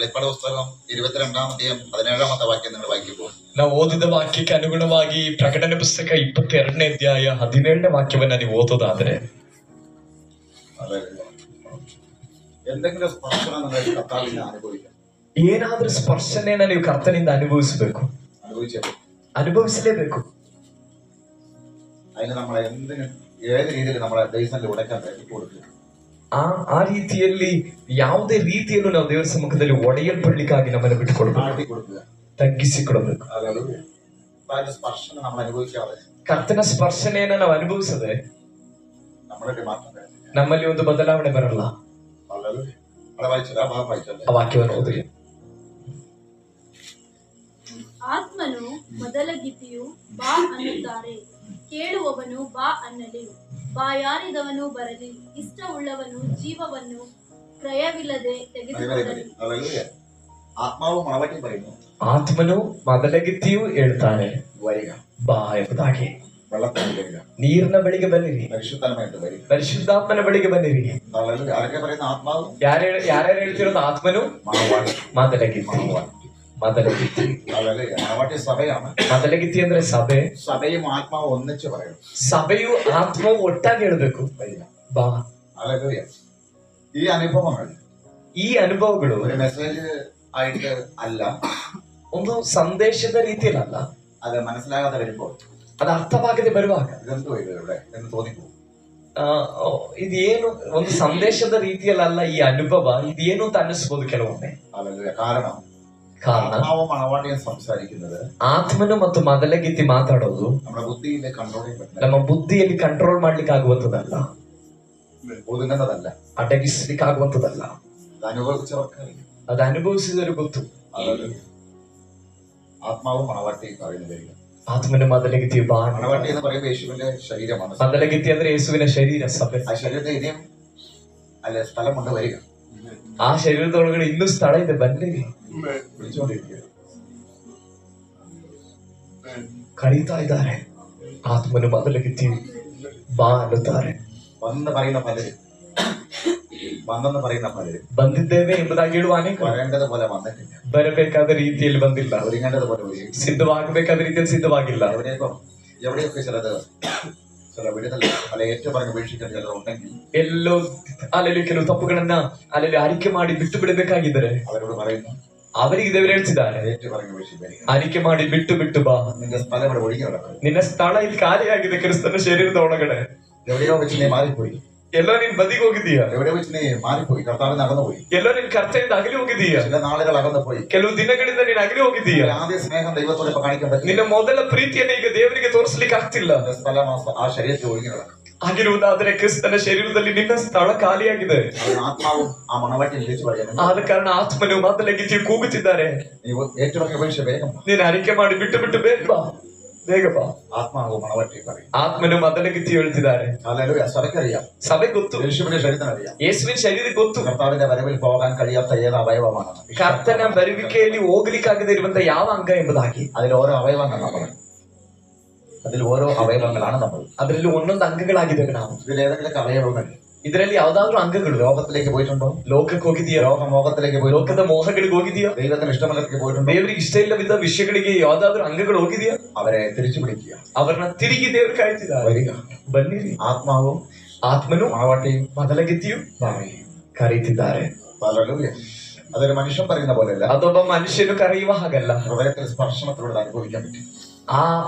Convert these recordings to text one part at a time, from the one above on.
വെളിപ്പാട് പുസ്തകം 22-ാം അധ്യായം 17-ാമത്തെ വാക്യം നിങ്ങൾ വായിക്കുമ്പോൾ ನಾವು ಓದಿದ ವಾಕ್ಯಕ್ಕೆ ಅನುಗುಣವಾಗಿ ಪ್ರಕಟಣೆ ಪುಸ್ತಕ 22ನೇ ಅಧ್ಯಾಯ 17ನೇ ವಾಕ್ಯವನ್ನ ನೀವು ಓದೋದಾದ್ರೆ എന്തെങ്കിലും സ്പർശനം നിങ്ങൾ കർത്താവിനെ അനുഭവിക്കാം. ಏನಾದ್ರೂ ಸ್ಪರ್ಶನೆಯನ್ನ ನೀವು ಕರ್ತನಿಂದ ಅನುಭವಿಸಬೇಕು, ಅನುಭವಿಸಲೇಬೇಕು. അതിന് നമ്മൾ എന്തിനും ഏത് രീതിയിൽ നമ്മളെ ദൈവത്തിൽ ഉടക്കാൻ കൊടുക്കുക. ಆ ರೀತಿಯಲ್ಲಿ ಯಾವುದೇ ರೀತಿಯಲ್ಲೂ ನಾವು ದೇವರ ಸಮ್ಮುಖದಲ್ಲಿ ಒಡೆಯಲ್ಪಡ್ಲಿಕ್ಕಾಗಿ ನಮ್ಮನ್ನು ಬಿಟ್ಟುಕೊಡ್ಬೇಕು, ತಗ್ಗಿಸಿಕೊಡಬೇಕು. സ്പർശനം നമ്മൾ അനുഭവിക്കാതെ, ಕರ್ತನ ಸ್ಪರ್ಶನೆಯನ್ನ ನಾವು ಅನುಭವಿಸದೆ ನಮ್ಮಲ್ಲಿ ಒಂದು ಬದಲಾವಣೆ ಬರಲ್ಲ. ಆ ವಾಕ್ಯವನ್ನು ಓದಿ. ಆತ್ಮನು ಮೊದಲ ಗೀತೆಯು ಬಾ ಅನ್ನುತ್ತಾರೆ, ಕೇಳುವವನು ಬಾ ಅನ್ನಲಿ, ಬಾಯಾರಿದವನು ಬರಲಿ, ಇಷ್ಟವುಳ್ಳವನು ಜೀವವನ್ನು ಕ್ರಯವಿಲ್ಲದೆ ತೆಗೆದುಕೊಳ್ಳಲಿ. ಆತ್ಮನು ಮೊದಲಗಿತ್ತಿಯು ಹೇಳ್ತಾನೆ, ಬಾ ಎಂಬುದಾಗಿ. ನೀರಿನ ಬಳಿಗೆ ಬನ್ನಿರಿ, ಪರಿಶುದ್ಧಾತ್ಮನ ಬಳಿಗೆ ಬನ್ನಿರಿ. ಯಾರ್ಯಾರು ಹೇಳ್ತಿರೋದು? ಆತ್ಮನು ಮೊದಲಗಿತ್ತಿ. ಮೊದಲಗಿತ್ತಿ ಅಂದ್ರೆ ಸಭೆ. ಸಭೆಯು ಆತ್ಮವು ಒಟ್ಟಾಗಿ ಹೇಳ್ಬೇಕು, ಬಾ. ಈ ಅನುಭವಗಳು ആയിട്ട് അല്ല, ಒಂದು ಸಂದೇಶದ ರೀತಿಯಲ್ಲ, അത് മനസ്സിലാകാതെ വരുമ്പോൾ, ಅದು ಅರ್ಥವಾಗದೆ ಬರುವಾಗ എന്ന് തോന്നിപ്പോ ಇದೇನು ಒಂದು ಸಂದೇಶದ ರೀತಿಯಲ್ಲ ಈ ಅನುಭವ, ಇದೇನು ಅಂತ ಅನ್ನಿಸ್ಬೋದು ಕೆಲವೊಮ್ಮೆ. ಕಾರಣ മണവാട്ടിയെ സംസാരിക്കുന്നത്, ಆತ್ಮನು ಮತ್ತು ಮೊದಲಗಿತ್ತಿ ಮಾತಾಡೋದು ನಮ್ಮ ಬುದ್ಧಿಯಲ್ಲಿ ಕಂಟ್ರೋಲ್ ಮಾಡ್ಲಿಕ್ಕೆ ಆಗುವಂತದಲ್ಲ, ഒതുങ്ങുന്നതല്ല, ಅಡಗಿಸ್ಲಿಕ್ಕೆ ಆಗುವಂತದಲ್ಲ. ಅದು ಅನುಭವಿಸಿದರೆ ಗೊತ್ತು. ആത്മാവ് മണവാട്ടി പറയുന്നത്, ಆತ್ಮನು ಮೊದಲಗಿತ್ತಿ ಬಾ. മണവാട്ടി എന്ന് പറയുമ്പോൾ യേശുവിന്റെ ശരീരമാണ്. ಮೊದಲಗಿತ್ತಿ ಅಂದ್ರೆ ಯೇಸುವಿನ ಶರೀರ, ಸಭೆ. ಆ ಶರೀರത്തെ ഇനിയും അല്ല സ്ഥലമുണ്ട്, വരിക. ಆ ಶರೀರದೊಳಗಡೆ ಇನ್ನೂ ಸ್ಥಳ ಇದೆ, ಬನ್ನಿರಿ. ಕರೀತಾ ಇದ್ದಾರೆ. ಆತ್ಮನು ಮೊದಲಗಿತ್ತಿ ಬಾ ಅನ್ನುತ್ತಾರೆ. ಬಂದು പറയുന്ന പലരും, ಬಂದೆന്ന് പറയുന്ന പലരും ಬಂದಿದ್ದೇವೆ ಎಂಬುದಾಗಿ ಹೇಳುವ ಅನೇಕ, വരേണ്ടത് പോലെ വന്നിട്ടില്ല, ಬರಬೇಕಾದ ರೀತಿಯಲ್ಲಿ ಬಂದಿಲ್ಲ, ഒരുങ്ങേണ്ടത് പോലെ ಸಿದ್ಧವಾಗಬೇಕಾದ ರೀತಿಯಲ್ಲಿ ಸಿದ್ಧವಾಗಿಲ್ಲ. എവിടെയൊക്കെ ചില വിടുതൽ അല്ല ഏറ്റുപറഞ്ഞ് ഉപേക്ഷിക്കാൻ ചിലർ ഉണ്ടെങ്കിൽ, ಎಲ್ಲೋ ಅಲ್ಲಲ್ಲಿ ಕೆಲವು ತಪ್ಪುಗಳನ್ನ ಅಲ್ಲಲ್ಲಿ ಆರಿಕೆ ಮಾಡಿ ಬಿಟ್ಟು ಬಿಡಬೇಕಾಗಿದ್ದಾರೆ. അവരോട് പറയുന്നു, ಅವರಿಗೆ ದೇವರು ಹೇಳ್ತಿದ್ದಾರೆ, ഏറ്റുപറഞ്ഞ് ഉപേക്ഷിക്കുക, ಆರಿಕೆ ಮಾಡಿ ಬಿಟ್ಟು ಬಾ. നിന്റെ സ്ഥലം ഇവിടെ ഒഴുകി നടക്കും. ನಿನ್ನ ಸ್ಥಳ ಇಲ್ಲಿ ಖಾಲಿಯಾಗಿದೆ ಕ್ರಿಸ್ತನ ಶರೀರದ ಒಳಗಡೆ. എവിടെയോ വെച്ച് നീ മാറിപ്പോയി, ಎಲ್ಲೋ ನೀನ್ ಬದಿಗೆ ಹೋಗಿದೀಯ, എവിടെ വെച്ച് നീ മാറിപ്പോയി, കർത്താവിന് അകന്നുപോയി, ಎಲ್ಲೋ ನೀನ್ ಕರ್ತನಿಂದ ಅಗಲಿ ಹೋಗಿದೀಯ, ചില നാളുകൾ അകന്നുപോയി, ಕೆಲವು ದಿನಗಳಿಂದ ನೀನ್ ಅಗಲಿ ಹೋಗಿದೀಯ. ആദ്യ സ്നേഹം ദൈവത്തോടെ കാണിക്കാൻ പറ്റില്ല, ನಿನ್ನ ಮೊದಲ ಪ್ರೀತಿಯನ್ನು ಈಗ ದೇವರಿಗೆ ತೋರಿಸ್ಲಿಕ್ಕೆ ಆಗ್ತಿಲ್ಲ. സ്ഥലം ആ ശരീരത്തിൽ ഒഴുകി നടക്കും. ಆಗಿರುವುದಾದರೆ ಕ್ರಿಸ್ತನ ಶರೀರದಲ್ಲಿ ನಿನ್ನ ಸ್ಥಳ ಖಾಲಿಯಾಗಿದೆ. ആത്മാവും ആ മണവാട്ടി വിളിച്ചു പറയുന്നു, ಆದ ಕಾರಣ ಆತ್ಮನು ಮೊದಲಗಿತ್ತಿ ಕೂಗುತ್ತಿದ್ದಾರೆ, ನೀವು ಏറ്റുപറഞ്ഞ ഉപേക്ഷ വേഗം ನೀನು ಅರಿಕೆ ಮಾಡಿ ಬಿಟ್ಟು ಬೇಗ ಬಾ. ആത്മാവ് മണവാട്ടി പറയും, ಆತ್ಮನು ಮೊದಲಗಿತ್ತಿ ಹೇಳ್ತಿದ್ದಾರೆ. സഭയ്ക്കറിയാം, ಸಭೆ ಗೊತ್ತು, യേശുവിന്റെ ശരീരത്തിനറിയാം, ಯೇಸುವಿನ ಶರೀರಕ್ಕೆ ಗೊತ್ತು കർത്താവിന്റെ വരവിൽ പോകാൻ കഴിയാത്ത ഏത് അവയവമാണ്, ಕರ್ತನ ಬರುವಿಕೆಯಲ್ಲಿ ಹೋಗ್ಲಿಕ್ಕಾಗದೆ ಇರುವಂತ ಯಾವ ಅಂಗ ಎಂಬುದಾಗಿ. അതിൽ ഓരോ അവയവങ്ങൾ നമ്മൾ, അതിൽ ഓരോ അവയവങ്ങളാണ് നമ്മൾ, ಅದರಲ್ಲಿ ಒಂದೊಂದು ಅಂಗಗಳಾಗಿದ್ದೇವೆ ನಾವು. ഇതിൽ ഏതെങ്കിലും അവയവങ്ങൾ ಇದರಲ್ಲಿ ಯಾವ್ದಾದ್ರು ಅಂಗಗಳು ലോകത്തിലേക്ക് പോയിട്ടുണ്ടോ? ಲೋಕಕ್ಕೆ ಹೋಗಿದೆಯಾ? ലോകമോഹത്തിലേക്ക് പോയി, ಲೋಕದ ಮೋಹಗಳಿಗೆ ಹೋಗಿದೆಯಾ? ദൈവത്തിന് ഇഷ്ടമുള്ളവർക്ക് പോയിട്ടുണ്ടോ? ದೇವರಿಗೆ ಇಷ್ಟ ಇಲ್ಲವಿದ್ದ ವಿಷಯಗಳಿಗೆ ಯಾವ್ದಾದ್ರು ಅಂಗಗಳು ಹೋಗಿದೆಯಾ? അവരെ തിരിച്ചു പിടിക്കുക, ಅವರನ್ನ ತಿರುಗಿ ದೇವರು ಕಾಯ್ತಿದ್ದಾರೆ, വരിക. ಬನ್ನಿರಿ. ആത്മാവും ಆತ್ಮನು മണവാട്ടിയും ಮೊದಲಗಿತ್ತಿಯು ಕರೀತಿದ್ದಾರೆ. അതൊരു മനുഷ്യൻ പറയുന്ന പോലെയല്ല, ಅದೊಬ್ಬ ಮನುಷ್ಯನು ಕರೆಯುವ ಹಾಗಲ್ಲ, ഹൃദയത്തിൽ സ്പർശനത്തിലൂടെ അനുഭവിക്കാൻ പറ്റും. ಆ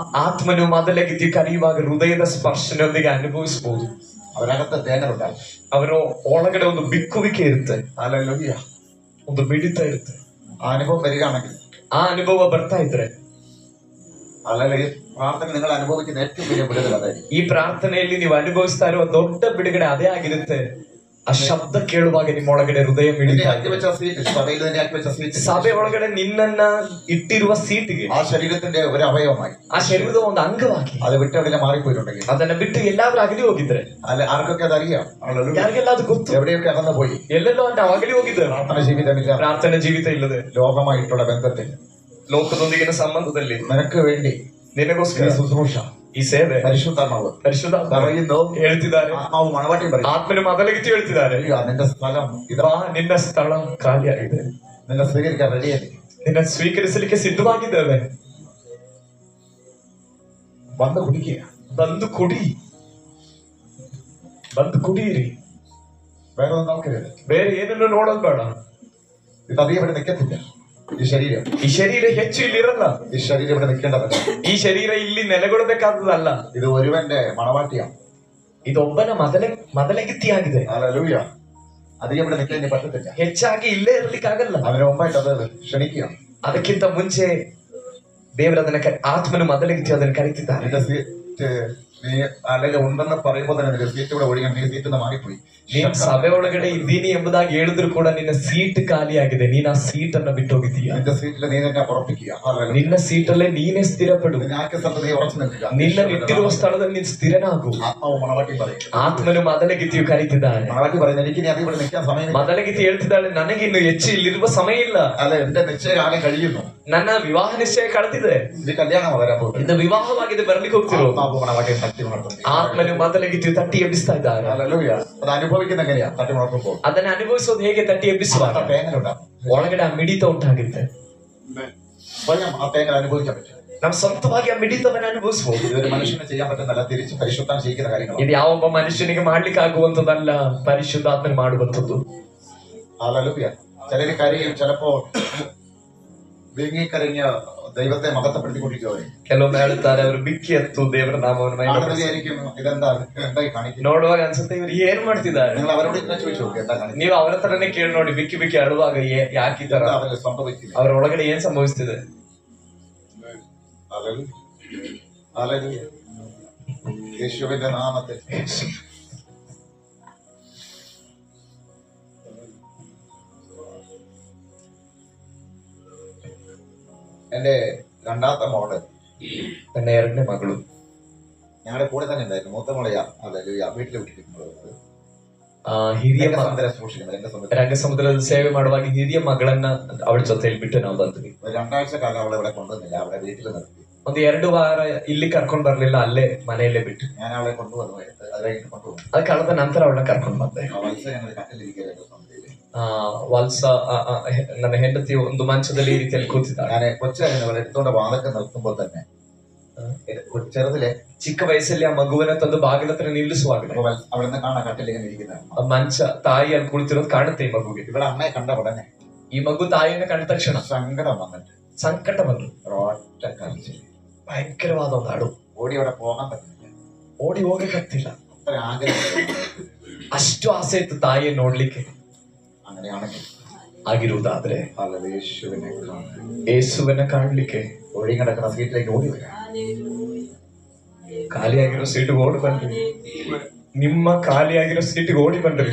ಆತ್ಮನು ಮೊದಲಗಿತ್ತಿ ಕರೆಯುವಾಗ ಹೃದಯದ ಸ್ಪರ್ಶನದೊಂದಿಗೆ ಅನುಭವಿಸಬಹುದು. അവരകത്ത് തേങ്ങലുണ്ടാകും, ಅವರ ಒಳಗಡೆ ಒಂದು ಬಿಕ್ಕುವಿಕೆ ಇರುತ್ತೆ, ഹല്ലേലൂയ, ಒಂದು ಮಿಡಿತ ಇರುತ್ತೆ. ആ അനുഭവം വരികയാണെങ്കിൽ, ಆ ಅನುಭವ ಬರ್ತಾ ಇದ್ರೆ, അല്ലെങ്കിൽ പ്രാർത്ഥന നിങ്ങൾ അനുഭവിക്കുന്ന ഏറ്റവും വലിയ വിടുതൽ അതായിരിക്കും. ಈ ಪ್ರಾರ್ಥನೆಯಲ್ಲಿ ನೀವು ಅನುಭವಿಸ್ತಾ ಇರುವ ದೊಡ್ಡ ಬಿಡುಗಡೆ ಅದೇ ಆಗಿರುತ್ತೆ. ಆ ಶಬ್ದ ಕೇಳುವಾಗ ನಿಮ್ಮ ಒಳಗಡೆ ಹೃದಯ ಮಿಡಿತ. ಸಭೆ ಒಳಗಡೆ ನಿನ್ನನ್ನ ಇಟ್ಟಿರುವ ಸೀಟಿಗೆ, ആ ശരീരത്തിന്റെ ഒരു അവയവമായി, ಆ ಶರೀರದ ಒಂದು ಅಂಗವಾಗಿ അത് വിട്ടെവിടെ മാറിപ്പോയിട്ടുണ്ടെങ്കിൽ, ಅದನ್ನ ಬಿಟ್ಟು ಎಲ್ಲಾದ್ರೂ ಅಗಲಿ ಹೋಗಿದ್ರೆ, അല്ല ആർക്കൊക്കെ അതറിയാം, ಯಾರಿಗೆಲ್ಲ ಅದು ಗೊತ್ತು, എവിടെയൊക്കെ അകന്നു പോയി, ಎಲ್ಲೆಲ್ಲೋ ನಾವು ಅಗಲಿ ಹೋಗಿದ್ದೇವೆ. പ്രാർത്ഥന ജീവിതമില്ല, ಪ್ರಾರ್ಥನೆ ಜೀವಿತ ಇಲ್ಲದೆ, ലോകമായിട്ടുള്ള ബന്ധത്തിൽ, ಲೋಕದೊಂದಿಗಿನ ಸಂಬಂಧದಲ್ಲಿ, നിനക്ക് വേണ്ടി ನಿನಗೋಸ್ಕರ ശുശ്രൂഷ, ಈ ಸೇವೆ, പരിശുദ്ധാത്മാവ് പറയുന്നു, ಹೇಳ್ತಿದ್ದಾರೆ. ആത്മാവ് മണവാട്ടി പറയും, ಆತ್ಮನು ಮೊದಲಗಿತ್ತಿ ಹೇಳ್ತಿದ್ದಾರೆ, നിന്റെ സ്ഥലം ನಿನ್ನ ಸ್ಥಳ ಖಾಲಿಯಾಗಿದೆ. ನಿನ್ನ ಸ್ವೀಕರಿക്കാൻ ರೆಡಿಯಾಗಿ ನಿನ್ನ ಸ್ವೀಕರಿಸಲಿಕ್ಕೆ ಸಿದ್ಧವಾಗಿದ್ದೇವೆ. ಬಂದು ಹುಡುಕಿಯ ಬಂದು ಕುಡಿ, ಬಂದು ಕುಡಿಯಿರಿ. വേറെ ഒന്നും നോക്കരുത്. ಬೇರೆ ಏನನ್ನು ನೋಡೋದು ಬೇಡ. ഇത് അധികം ഇവിടെ നിൽക്കത്തില്ല. ഈ ശരീരം ಹೆಚ್ಚು ಇಲ್ಲಿರಲ್ಲ. ഈ ശരീരം ഇവിടെ നിൽക്കേണ്ടതല്ല. ಈ ಶರೀರ ಇಲ್ಲಿ ನೆಲೆಗೊಳ್ಳಬೇಕಾದದಲ್ಲ. ഇത് ഒരുവന്റെ മണവാട്ടിയാണ്. ಇದೊಬ್ಬನ ಮೊದಲಗಿತ್ತಿಯಾಗಿದೆ. ഹല്ലേലൂയ. അധികം ഇവിടെ നിൽക്കാൻ ഇനി പറ്റത്തില്ല. ಹೆಚ್ಚಾಗಿ ಇಲ್ಲೇ ಇರ್ಲಿಕ್ಕಾಗಲ್ಲ. അതിന് മുമ്പായിട്ട് അത് ക്ഷണിക്കുക. ಅದಕ್ಕಿಂತ ಮುಂಚೆ ದೇವರ ಆತ್ಮನು ಮೊದಲಗಿತ್ತಿ ಅದನ್ನು ಕರೀತಿದ್ದಾನೆ. നിന്റെ സീറ്റ് നീ അല്ലെങ്കിൽ ഉണ്ടെന്ന് പറയുമ്പോൾ തന്നെ നിന്റെ സീറ്റ് ഇവിടെ ഒഴിയണം. നീ സീറ്റ് നിന്ന് മാറിപ്പോയി. ನೀನು ಸಭೆ ಒಳಗಡೆ ಇದ್ದೀನಿ ಎಂಬುದಾಗಿ ಹೇಳಿದ್ರು ಕೂಡ ನಿನ್ನ ಸೀಟ್ ಖಾಲಿಯಾಗಿದೆ. ನೀನು ಆ ಸೀಟ್ ಅನ್ನ ಬಿಟ್ಟು ಹೋಗಿದ್ದೀಯ. നിന്റെ സീറ്റിൽ നീ തന്നെ ഉറപ്പിക്കുക. ನಿನ್ನ ಸೀಟಲ್ಲೇ ನೀನೇ ಸ್ಥಿರಪಡು. നിന്റെ ആക്കിയ സ്ഥലത്ത് നീ ഉറച്ചു നിൽക്കുക. ನಿನ್ನ ಇಟ್ಟಿರುವ ಸ್ಥಳದಲ್ಲಿ ನೀನು ಸ್ಥಿರನಾಗು. ആത്മാവ് മണവാട്ടി പറയും. ಆತ್ಮನು ಮೊದಲಗಿತ್ತಿಯು ಕರೀತಿದ್ದಾನೆ. മണവാട്ടി പറയുന്നത് എനിക്ക് ഇനി അത് ഇവിടെ നിൽക്കാൻ സമയമില്ല. ಮೊದಲಗಿತ್ತಿ ಹೇಳ್ತಿದ್ದಾಳೆ, ನನಗೆ ಇನ್ನು ಹೆಚ್ಚು ಇಲ್ಲಿರುವ ಸಮಯ ಇಲ್ಲ. അല്ല, എന്റെ നിശ്ചയകാലം കഴിയുന്നു. ನನ್ನ ವಿವಾಹ ನಿಶ್ಚಯ ಕಳೆದಿದೆ. ഇത് കല്യാണം വരാൻ പോകും. ಇದು ವಿವಾಹವಾಗಿದೆ, ಬರ್ಲಿಕ್ಕೆ ಹೋಗ್ತಿರೋ. ആത്മാവ് മണവാട്ടിയെ തട്ടി ഉണർത്തുന്നു. ಆತ್ಮನು ಮೊದಲಗಿತ್ತಿಯು ತಟ್ಟಿ ಎಬ್ಬಿಸ್ತಾ ಇದ್ದಾರೆ. ഹല്ലേലൂയ. അത് അനുഭവിക്കുന്ന എങ്ങനെയാ? തട്ടി ഉണർത്തുമ്പോൾ ಅದನ್ನ ಅನುಭವಿಸೋದು ಹೇಗೆ? ತಟ್ಟಿ ಎಬ್ಬಿಸುವಾಗ തേങ്ങലുണ്ടാവും. ಒಳಗಡೆ ಆ ಮಿಡಿತ ಉಂಟಾಗುತ್ತೆ. സ്വയം ആ തേങ്ങൽ അനുഭവിക്കാൻ പറ്റും. ನಾವು ಸ್ವಂತವಾಗಿ ಆ ಮಿಡಿತವನ್ನ ಅನುಭವಿಸಬಹುದು. ഇതൊരു മനുഷ്യന് ചെയ്യാൻ പറ്റുന്നല്ല, തിരിച്ച് പരിശുദ്ധം ചെയ്യുന്ന കാര്യങ്ങൾ. ಇದು ಯಾವೊಬ್ಬ ಮನುಷ್ಯನಿಗೆ ಮಾಡ್ಲಿಕ್ಕೆ ಆಗುವಂತದಲ್ಲ, ಪರಿಶುದ್ಧಾತ್ಮನ ಮಾಡುವಂತದ್ದು. ഹല്ലേലൂയ. ചിലര് കരയും, ചിലപ്പോ വീങ്ങിക്കരഞ്ഞ ദൈവത്തെ മഹത്വപ്പെടുത്തിക്കൊണ്ടിരിക്കുകയെ. ಕೆಲವೊಮ್ಮೆ ಹೇಳ್ತಾರೆ, ಅವರು ಬಿಕ್ಕಿ ಎತ್ತು ದೇವರ ನಾಮವನ್ನು ആളുകളായിരിക്കും എന്തായി കാണിക്കുന്നത്. ನೋಡುವಾಗ ಅನ್ಸುತ್ತೆ ಇವರು ಏನ್ ಮಾಡ್ತಿದ್ದಾರೆ. നിങ്ങൾ അവരോട് ഇങ്ങനെ ചോദിച്ചു നോക്കി എന്താ കാണിക്കുന്നത്. ನೀವು ಅವರ ಹತ್ರನೇ ಕೇಳಿ ನೋಡಿ, ಬಿಕ್ಕಿ ಬಿಕ್ಕಿ ಅಳುವಾಗ ಯಾಕಿದ್ದಾರ, അവര് സംഭവിക്കുന്നത്. ಅವರ ಒಳಗಡೆ ಏನ್ ಸಂಭವಿಸ್ತಿದೆ. ഹല്ലേലൂയ. ഹല്ലേലൂയ. യേശുവിന്റെ നാമത്തിൽ എന്റെ രണ്ടാമത്തെ മോള്, ನನ್ನ ಎರಡನೇ ಮಗಳು ഞങ്ങളുടെ കൂടെ തന്നെ ഉണ്ടായിരുന്നു. മൂത്ത മോളെയാ ഹല്ലേലൂയ വീട്ടിൽ വിട്ടിരിക്കുന്നത്. ಹಿರಿಯ സൂക്ഷിക്കുന്നത്. എന്റെ ರಂಗಸಮುದ್ರದ ಸೇವೆ ಮಾಡುವಾಗ ಹಿರಿಯ ಮಗಳನ್ನ ಅವಳ ಜೊತೆಯಲ್ಲಿ ಬಿಟ್ಟು ನಾವು ಬಂದ್ವಿ. 2 ആഴ്ച കാലം അവളെ ഇവിടെ കൊണ്ടുവന്നില്ല, അവളെ വീട്ടിൽ നിർത്തി. ಒಂದು 2 ವಾರ ಇಲ್ಲಿ ಕರ್ಕೊಂಡ್ ಬರ್ಲಿಲ್ಲ, ಅಲ್ಲೇ ಮನೆಯಲ್ಲೇ ಬಿಟ್ಟು. ഞാൻ അവളെ കൊണ്ടുവന്നു. അത് കഴിഞ്ഞിട്ട് കൊണ്ടുവന്നു. ಅದು ಕಳೆದ ನಂತರ ಅವಳನ್ನ ಕರ್ಕೊಂಡ್ ಬಂದೆ. മത്സ്യം ഞങ്ങൾ കട്ടിലിരിക്കുകയായിരുന്നു സന്ധ്യയില്. ವಲ್ಸ ನನ್ನ ಹೆಂಡತಿ ಒಂದು ಮಂಚದಲ್ಲಿ ಈ ರೀತಿಯಲ್ಲಿ ಕೂತಿದ್ದಾಳೆ. ഞാൻ കൊച്ചായിരുന്നു. അവളെ എടുത്തോണ്ട് വാതൊക്കെ നിർത്തുമ്പോൾ തന്നെ ചെറുതിലെ ಚಿಕ್ಕ ವಯಸ್ಸಲ್ಲಿ ಆ ಮಗುವನ್ನ ತಂದು ಬಾಗಿಲ ಹತ್ರ ನಿಲ್ಲಿಸುವಾಗ അവിടെ നിന്ന് കാണാൻ കട്ടിലിങ്ങനെ ഇരിക്കുന്ന ಮಂಚ ತಾಯಿ ಅಲ್ಲಿ ಕುಳಿತಿರೋದು ಕಾಣುತ್ತೆ ಈ ಮಗುಗೆ. ഇവിടെ അമ്മയെ കണ്ട ഉടനെ ಈ ಮಗು ತಾಯಿಯನ್ನ ಕಂಡ ತಕ್ಷಣ സങ്കടം വന്നിട്ട് ಸಂಕಟ ಬಂತು. ഒറ്റ കരച്ചിൽ, ಭಯಂಕರವಾದ ಒಂದು ಹಾಡು. ഓടി അവിടെ പോകാൻ പറ്റുന്നില്ല. ಓಡಿ ಹೋಗಕ್ಕಾಗ್ತಿಲ್ಲ. അത്ര ആഗ്രഹം. ಅಷ್ಟು ಆಸೆ ಇತ್ತು ತಾಯಿಯ ನೋಡ್ಲಿಕ್ಕೆ. അങ്ങനെയാണെങ്കിൽ ಆಗಿರುವುದಾದ್ರೆ യേശുവിനെ ಯೇಸುವನ್ನ ಕಾಣ್ಲಿಕ್ಕೆ ഒഴി കിടക്കുന്ന സീറ്റിലേക്ക് ഓടി വരാം. ಖಾಲಿಯಾಗಿರೋ ಸೀಟಿಗೆ ಓಡಿ ಬನ್ರಿ. ನಿಮ್ಮ ಖಾಲಿಯಾಗಿರೋ ಸೀಟಿಗೆ ಓಡಿ ಬನ್ರಿ.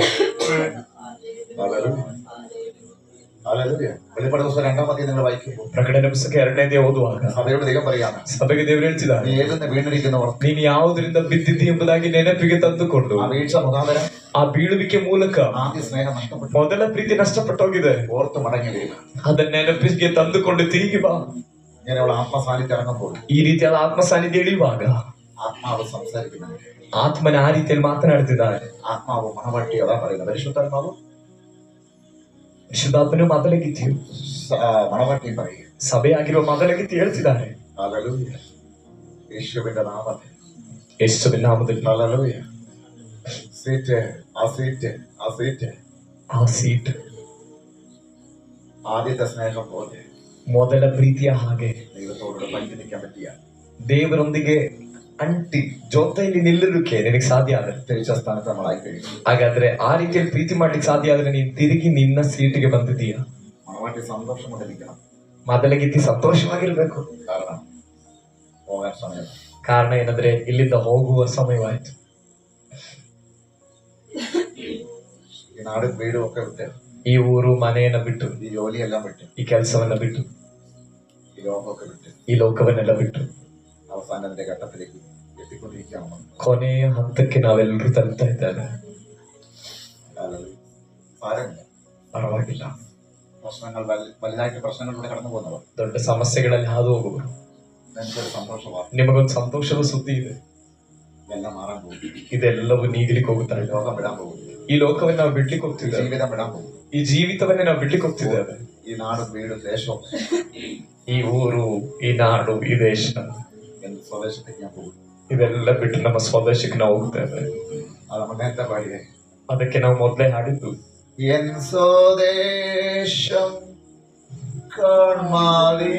വെളിപ്പാട് ദിവസം 2-ാം അധ്യായം നിങ്ങൾ വായിക്കുമ്പോൾ ಪ್ರಕಟಣೆ ಪುಸ್ತಕ 2ನೇ ಓದುವಾಗ സഭയോട് ദൈവം പറയാണ്, ಸಭೆಗೆ ದೇವರು ಹೇಳ್ತಿದ್ದಾರೆ, നീ ഏതെന്ന് വീണിരിക്കുന്നവർ ನೀನು ಯಾವುದರಿಂದ ಬಿದ್ದಿದ್ದಿ ಎಂಬುದಾಗಿ ನೆನಪಿಗೆ ತಂದುಕೊಂಡು ആ വീഴ്ച മുഖാന്തരം ಆ ಬೀಳುವಿಕೆ ಮೂಲಕ ആദ്യ സ്നേഹം നഷ്ടപ്പെട്ടു. ಮೊದಲ ಪ್ರೀತಿ ನಷ್ಟപ്പെട്ടೋಗಿದೆ. ഓർത്ത് മടങ്ങി വരിക. ಅದನ್ನ ನೆನಪಿಗೆ ತಂದುಕೊಂಡು ತಿರುಗಿ ಬಾ. ഇങ്ങനെയുള്ള ആത്മസാന്നിധ്യം ഇറങ്ങുമ്പോൾ ಈ ರೀತಿಯಾದ ಆತ್ಮ ಸಾನ್ನಿಧ್ಯ ಇಳಿಯುವಾಗ ആത്മാവ് സംസാരിക്കുന്നുണ്ട്. ಆತ್ಮನ ಆ ರೀತಿಯಲ್ಲಿ ಮಾತನಾಡ್ತಿದ್ದಾರೆ. ആത്മാവ് മണവാട്ടി അതാ പറയുന്നത്. പരിശുദ്ധാത്മാവ് ವಿಶುದ್ಧಾತ್ಮನು ಮೊದಲಗಿತ್ತಿಯು മണവാട്ടി പറയുക. ಸಭೆಯಾಗಿರುವ ಮೊದಲಗಿತ್ತಿ ಹೇಳ್ತಿದ್ದಾರೆ. ഹല്ലേലൂയ. യേശുവിന്റെ നാമത്തിൽ ಯೇಸುವಿನ ನಾಮದಲ್ಲಿ ഹല്ലേലൂയ. സീറ്റ് ആ സീറ്റ് ആ സീറ്റ് ಆ ಸೀಟ್ ആദ്യത്തെ സ്നേഹം പോലെ ಮೊದಲ ಪ್ರೀತಿಯ ಹಾಗೆ ദൈവത്തോട് പറ്റി നിൽക്കാൻ പറ്റിയ ದೇವರೊಂದಿಗೆ ಅಂಟಿ ಜೊತೆಯಲ್ಲಿ ನಿಲ್ಲಲಿಕ್ಕೆ ನಿನಗೆ ಸಾಧ್ಯ ಆದ್ರೆ തിരിച്ച സ്ഥാനത്ത് നമ്മളായി കഴിയും. ಹಾಗಾದ್ರೆ ಆ ರೀತಿಯಲ್ಲಿ ಪ್ರೀತಿ ಮಾಡ್ಲಿಕ್ಕೆ ಸಾಧ್ಯ ಆದ್ರೆ ನೀನ್ ತಿರುಗಿ ನಿನ್ನ ಸೀಟಿಗೆ ಬಂದಿದ್ದೀಯ. മണവാട്ടി സന്തോഷം കൊണ്ടിരിക്കണം. ಮೊದಲಗಿತ್ತಿ ಸಂತೋಷವಾಗಿರ್ಬೇಕು. കാരണം പോകാൻ സമയം. ಕಾರಣ ಏನಂದ್ರೆ ಇಲ್ಲಿಂದ ಹೋಗುವ ಸಮಯವಾಯ್ತು. ഈ നാടും വീടും ഒക്കെ വിട്ട്, ಈ ಊರು ಮನೆಯನ್ನ ಬಿಟ್ಟು, ഈ ജോലിയെല്ലാം വിട്ട്, ಈ ಕೆಲಸವನ್ನ ಬಿಟ್ಟು, ഈ ലോകമൊക്കെ വിട്ട് ಈ ಲೋಕವನ್ನೆಲ್ಲ ಬಿಟ್ಟು അവസാനത്തിന്റെ ഘട്ടത്തിലേക്ക് എത്തിക്കൊണ്ടിരിക്കുകയാണ്. ಕೊನೆಯ ಹಂತಕ್ಕೆ ನಾವೆಲ್ಲರೂ ತಲುಪ್ತಾ ಇದ್ದೇವೆ. സാരമില്ല, ಪರವಾಗಿಲ್ಲ. പ്രശ്നങ്ങൾ വലുതായിട്ട് പ്രശ്നങ്ങളിലൂടെ കടന്നു പോകുന്നവർ ದೊಡ್ಡ ಸಮಸ್ಯೆಗಳಲ್ಲಿ ಹಾದು ಹೋಗುವರು. എനിക്കൊരു സന്തോഷമാണ്. ನಿಮಗೊಂದು ಸಂತೋಷದ ಸುದ್ದಿ ಇದೆ. എല്ലാം മാറാൻ പോകും. ಇದೆಲ್ಲವೂ ನೀಗ್ಲಿಕ್ಕೆ ಹೋಗುತ್ತಾ ಇದೆ. ലോകം വിടാൻ പോകും. ಈ ಲೋಕವನ್ನ ನಾವು ಬಿಡ್ಲಿಕ್ಕೆ ಹೋಗ್ತಿದ್ದೇವೆ. ജീവിതം വിടാൻ പോകും. ಈ ಜೀವಿತವನ್ನೇ ನಾವು ಬಿಡ್ಲಿಕ್ಕೆ ಹೋಗ್ತಿದ್ದೇವೆ. ಈ ನಾಡು ಬೀಡು ದೇಶವು ಈ ಊರು, ಈ ನಾಡು, ಈ ದೇಶ, ಎಂದು ಸ್ವದೇಶಕ್ಕೆ ഞാൻ പോകും. ಇದೆಲ್ಲ ಬಿಟ್ಟು ನಮ್ಮ ಸ್ವದೇಶಕ್ಕೆ ನಾವು ಹೋಗ್ತೇವೆ. ಅದು ಮೊನ್ನೆ ಪಾಡಿದೆ. ಅದಕ್ಕೆ ನಾವು ಮೊದಲೇ ಹಾಡಿದ್ದು, ಎನ್ ಸ್ವದೇಶಂ ಕಾಣ್ಮಾಲೀನ್ಯ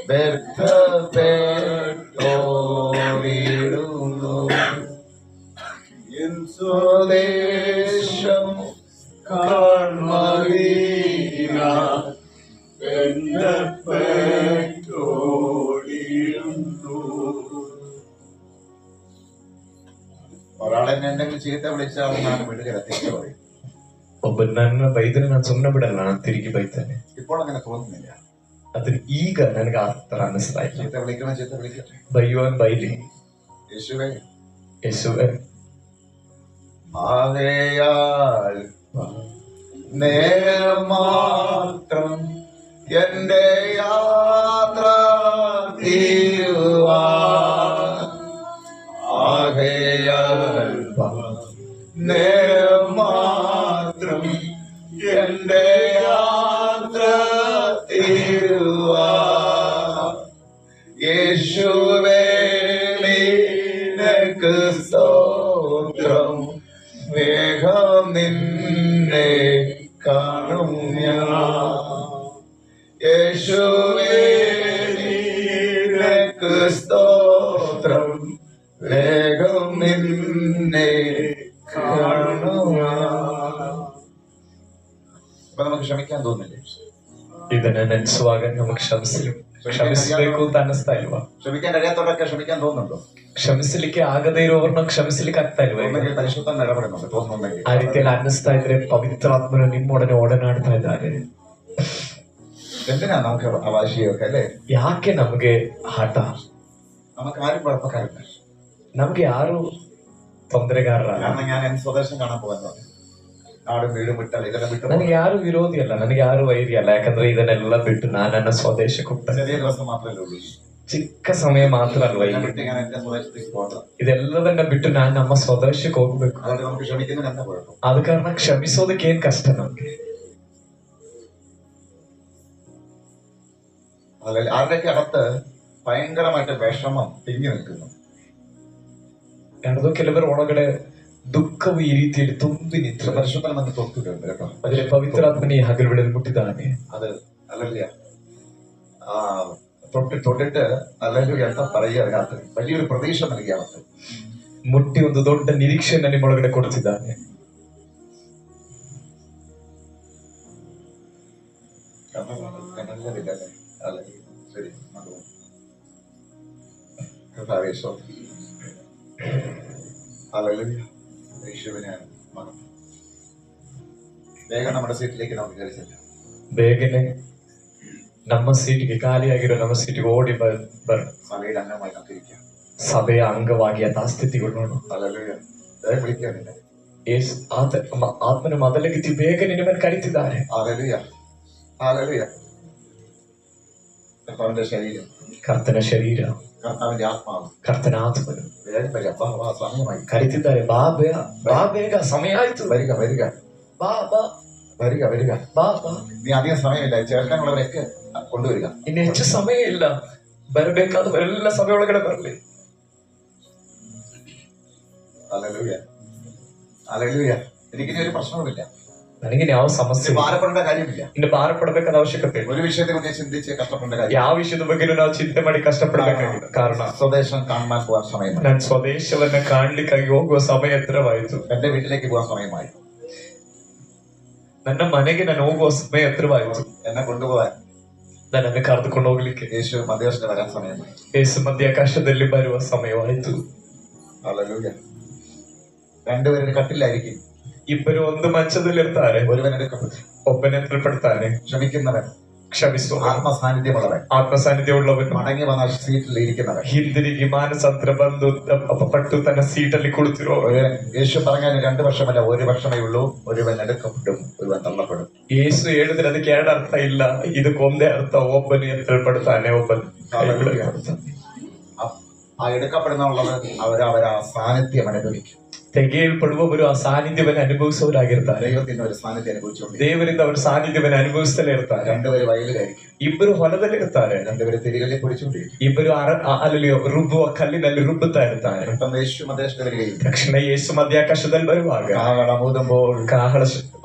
വ്യർത്ഥപ്പെട്ടോടിടുന്നു. എൻ സ്വദേശം കാൺമാലീന വ്യർത്ഥപ്പെട്ടോടിടുന്നു. ഒരാളെന്നെ എന്തെങ്കിലും ചീത്ത വിളിച്ചാൽ ഞാൻ വിടുകയില്ല, തിരിച്ചു പറയും. ಒಬ್ಬ ನನ್ನ ಬೈದ್ರೆ ನಾನು ಸುಮ್ಮನೆ ಬಿಡಲ್ಲ, ನಾನು ತಿರುಗಿ ಬೈತಾನೆ. ഇപ്പോൾ അങ്ങനെ തോന്നുന്നില്ല. ಅದನ್ನ ಈಗ ನನಗೆ ಆ ತರ ಅನಿಸ್ತಾ ಇಲ್ಲ. ചീത്ത വിളിക്കണം, ചീത്ത വിളിക്കട്ടെ. ಬೈಯುವನ್ ಬೈಲಿ, യേശുവേ ಯೇಸುವೆ. ആകയാൽ നേരം മാത്രം എന്റെ യാത്ര തീരുവാൻ. ആകയാൽ നേരം മാത്രം എന്റെ യാത്ര തീരുവാൻ. യേശുവേ നിനക്ക് സ്തോത്രം, വേഗം നിന്നെ കാണും ഞാൻ. യേശുവേ നിനക്ക് സ്തോത്രം, വേഗം നിന്നെ കാണും ഞാൻ. അപ്പൊ നമുക്ക് ക്ഷമിക്കാൻ തോന്നില്ലേ? ಇದನ್ನ ನೆನೆಸುವಾಗ ನಮಗೆ ಕ್ಷಮಿಸಬೇಕು ಅಂತ ಅನಿಸ್ತಾ ಇಲ್ವಾ? ക്ഷമിക്കാൻ കഴിയാത്തവരൊക്കെ ക്ഷമിക്കാൻ തോന്നുന്നുണ്ടോ? ಕ್ಷಮಿಸಲಿಕ್ಕೆ ಆಗದೇ ಇರುವವ್ರನ್ನ ಕ್ಷಮಿಸಲಿಕ್ಕೆ ಆಗ್ತಾ ಇಲ್ವಾ? ഒന്നെങ്കിൽ പരിശുദ്ധം ഇടപെടുന്നുണ്ട് തോന്നുന്നുണ്ടെങ്കിൽ. ಆ ರೀತಿಯಲ್ಲಿ ಅನ್ನಿಸ್ತಾ ಇದ್ರೆ ಪವಿತ್ರಾತ್ಮನು ನಿಮ್ಮೊಡನೆ ಓಡನಾಡ್ತಾ ಇದ್ದಾರೆ. എന്തിനാ നമുക്ക് അവാശിയൊക്കെ അല്ലേ? ಯಾಕೆ ನಮಗೆ ಹಠ? നമുക്ക് ആരും കുഴപ്പക്കാരില്ല. ನಮ್ಗೆ ಯಾರು ತೊಂದರೆಗಾರರಲ್ಲ. കാരണം ഞാൻ എൻ സ്വദേശം കാണാൻ പോകാൻ പറഞ്ഞു. നാടും വീടും വിട്ടല്ല, ഇതെല്ലാം വിട്ടു. ನನಗೆ ಯಾರು ವಿರೋಧಿ ಅಲ್ಲ, ನನಗೆ ಯಾರು ವೈರಿ ಅಲ್ಲ. ಯಾಕಂದ್ರೆ ಇದನ್ನೆಲ್ಲ ಬಿಟ್ಟು ನಾನು ನನ್ನ ಸ್ವದೇಶಕ್ಕೆ ಹೋಗ್ತೇನೆ. ചെറിയ ദിവസം മാത്രമല്ലേ ഉള്ളൂ. ಚಿಕ್ಕ ಸಮಯ ಮಾತ್ರ ಅಲ್ವಾ ഞാൻ ಇಲ್ಲಿ. വിട്ട് ഞാൻ എന്റെ സ്വദേശത്തേക്ക് പോകണം. ಇದೆಲ್ಲದನ್ನ ಬಿಟ್ಟು ನಾನು ನಮ್ಮ ಸ್ವದೇಶಕ್ಕೆ ಹೋಗ್ಬೇಕು. അതുകൊണ്ട് നമുക്ക് ക്ഷമിക്കുന്നതിന് എന്താ കുഴപ്പം? ಆದ ಕಾರಣ ಕ್ಷಮಿಸೋದಕ್ಕೆ ಏನ್ ಕಷ್ಟ ನಮ್ಗೆ? അല്ലെങ്കിൽ ആരുടെയൊക്കെ അകത്ത് ഭയങ്കരമായിട്ട് വിഷമം തിങ്ങി നിൽക്കുന്നു. ಯಾರ್ದೋ ಕೆಲವರ ಒಳಗಡೆ ದುಃಖವು ಈ ರೀತಿಯಲ್ಲಿ ತುಂಬಿ ನಿಂತು പരിശുദ്ധൻ നമുക്ക് തൊട്ടിട്ടുണ്ട് കേട്ടോ. അതിലെ പവിത്രാത്മനെ ಹಗಲು ವೇಳೆಯಲ್ಲಿ ಮುಟ್ಟಿದ್ದಾನೆ. അത് അല്ലല്ല തൊട്ടിട്ട് അല്ലെങ്കിൽ എന്താ പറയുക, അതിനകത്ത് വലിയൊരു പ്രതീക്ഷ നൽകിയാണത്. ಮುಟ್ಟಿ ಒಂದು ದೊಡ್ಡ ನಿರೀಕ್ಷೆಯನ್ನು ನಿಮ್ಮೊಳಗಡೆ ಕೊಡ್ತಿದ್ದಾನೆ. കണ്ടല്ലേ? അല്ലെങ്കിൽ ശരി കർത്താവേ സ്തോത്രം. ഹല്ലേലൂയ. യേശുവിനെ മകൻ വേഗം നമ്മുടെ സീറ്റിലേക്ക് നമുക്ക് കയറി ചെല്ലാം. ಬೇಗನೆ ನಮ್ಮ ಸೀಟಿಗೆ, ಖಾಲಿಯಾಗಿರೋ ನಮ್ಮ ಸೀಟಿಗೆ ಓಡಿ ಬರ. സഭയുടെ അംഗമായി നമുക്ക് ഇരിക്കാം. ಸಭೆಯ ಅಂಗವಾಗಿ ಆ ಸ್ಥಿತಿಗೊಳ್ಳೋಣ. ഹല്ലേലൂയ. ദയവ് വിളിക്കാനില്ല. ಆತ್ಮನ ಮೊದಲಿಗೆ ಬೇಗ ನಿಮ್ಮನ್ನು ಕರೀತಿದ್ದಾರೆ. ഹല്ലേലൂയ. ഹല്ലേലൂയ. കർത്താവിന്റെ ശരീരം, ಕರ್ತನ ಶರೀರ, കർത്താവിന്റെ ആത്മാവ്, ಕರ್ತನ ಆತ್ಮನು വേഗം വരിക. സമയമായി ಕರೀತಿದ್ದಾರೆ. ಬಾ ಬೇಗ, ಸಮಯ ಆಯ್ತು. വരിക വരിക ಬಾ ಬಾ വരിക വരിക. ಬಾ ಬಾ. നീ അധികം സമയമില്ല, ചേർക്കാനുള്ളവരൊക്കെ കൊണ്ടുവരിക. ಇನ್ನು ಹೆಚ್ಚು ಸಮಯ ಇಲ್ಲ, ಬರಬೇಕಾದವರೆಲ್ಲ ಸಭೆ ಒಳಗಡೆ ಬರಲಿ. ഹല്ലേലൂയ. ഹല്ലേലൂയ. എനിക്കിനി ഒരു പ്രശ്നവുമില്ല. ನನಗೆ ಯಾವ ಸಮಸ್ಯೆ ಇಲ್ಲ. ഭാരപ്പെടേണ്ട കാര്യമില്ല. ಇನ್ನು ಭಾರಪಡಬೇಕಾದ ಅವಶ್ಯಕತೆ ಇಲ್ಲ. ഒരു വിഷയത്തെ കുറിച്ച് ചിന്തിച്ച് കഷ്ടപ്പെടേണ്ട കാര്യം. ಯಾವ ವಿಷಯದ ಬಗ್ಗೆನೂ ನಾವು ಚಿಂತೆ ಮಾಡಿ ಕಷ್ಟಪಡಬೇಕಾಗಿಲ್ಲ. ಕಾರಣ സ്വദേശം കാണാൻ പോകാൻ സമയമായി. ನನ್ನ ಸ್ವದೇಶವನ್ನ ಕಾಣ್ಲಿಕ್ಕಾಗಿ ಹೋಗುವ ಸಮಯ ಹತ್ರವಾಯಿತು. എന്റെ വീട്ടിലേക്ക് പോകാൻ സമയമായി. ನನ್ನ ಮನೆಗೆ ನಾನು ಹೋಗುವ ಸಮಯ ಹತ್ರವಾಯಿತು. എന്നെ കൊണ്ടുപോകാൻ ನನ್ನನ್ನು ಕರೆದುಕೊಂಡು ಹೋಗ್ಲಿಕ್ಕೆ യേശു മധ്യവശത്ത് വരാൻ സമയമായി. ಯೇಸು ಮಧ್ಯಾಕಾಶದಲ್ಲಿ ಬರುವ ಸಮಯವಾಯಿತು. ഹല്ലേലൂയ. രണ്ടുപേരുടെ കട്ടിലായിരിക്കും. ಇಬ್ಬರು ಒಂದು ಮಂಚದಲ್ಲಿರ್ತಾರೆ. ഒരുവൻ എടുക്കപ്പെട്ടു. ಒಬ್ಬನೆತ್ತಲ್ಪಡ್ತಾನೆ. ക്ഷമിക്കുന്നവൻ, ಕ್ಷಮಿಸುವ, ആത്മസാന്നിധ്യമുള്ളവൻ, ಆತ್ಮ ಸಾನ್ನಿಧ್ಯವುಳ್ಳವನು, മടങ്ങി വന്ന സീറ്റിൽ ഇരിക്കുന്നവൻ, ಹಿಂದಿರುಗಿ ಮಾನಸಾಂತರ ಬಂದು ಪಟ್ಟು ತನ್ನ ಸೀಟಲ್ಲಿ ಕುಳಿತಿರೋ. യേശു പറഞ്ഞാൽ 2 വർഷമല്ല, 1 വർഷമേ ഉള്ളൂ. ഒരുവൻ എടുക്കപ്പെടും, ഒരുവൻ തള്ളപ്പെടും. ಯೇಸು ಹೇಳಿದ್ರೆ ಅದಕ್ಕೆ 2 ಅರ್ಥ ಇಲ್ಲ, ಇದಕ್ಕೊಂದೇ ಅರ್ಥ. ಒಬ್ಬನು ಎತ್ತಲ್ಪಡ್ತಾನೆ, ಒಬ್ಬನು ಕೈಬಿಡಲ್ಪಡ್ತಾನೆ. ആ എടുക്കപ്പെടുന്നുള്ളത് അവരാ സാന്നിധ്യം അനുഭവിക്കും. ತೆಗೆಯಲ್ಪಡುವವರು ಆ ಸಾನ್ನಿಧ್ಯವನ್ನ ಅನುಭವಿಸುವವರಾಗಿರ್ತಾರೆ. ദൈവത്തിന്റെ ഒരു സാന്നിധ്യം അനുഭവിച്ചുകൊണ്ട് ದೇವರಿಂದ ಅವರ ಸಾನ್ನಿಧ್ಯವನ್ನ ಅನುಭವಿಸ್ತಲೇ ಇರ್ತಾರೆ. രണ്ടുപേര് വയലിലായിരിക്കും, ಇಬ್ಬರು ಹೊಲದಲ್ಲಿರ್ತಾರೆ, രണ്ടുപേര് തിരികല്ലിൽ പൊടിച്ചുകൊണ്ടിരിക്കും. ಇಬ್ಬರು ಅಲ್ಲಿ ರುಬ್ಬುವ ಕಲ್ಲಿನಲ್ಲಿ ರುಬ್ಬುತ್ತಾ ಇರ್ತಾರೆ. പെട്ടെന്ന് യേശു മധ്യസ്ഥ വരികയും ತಕ್ಷಣ ಯೇಸು ಮಧ್ಯಾಕಾಶದಲ್ಲಿ ಬರುವಾಗ കാഹളമൂതുമ്പോൾ ಕಾಹಳ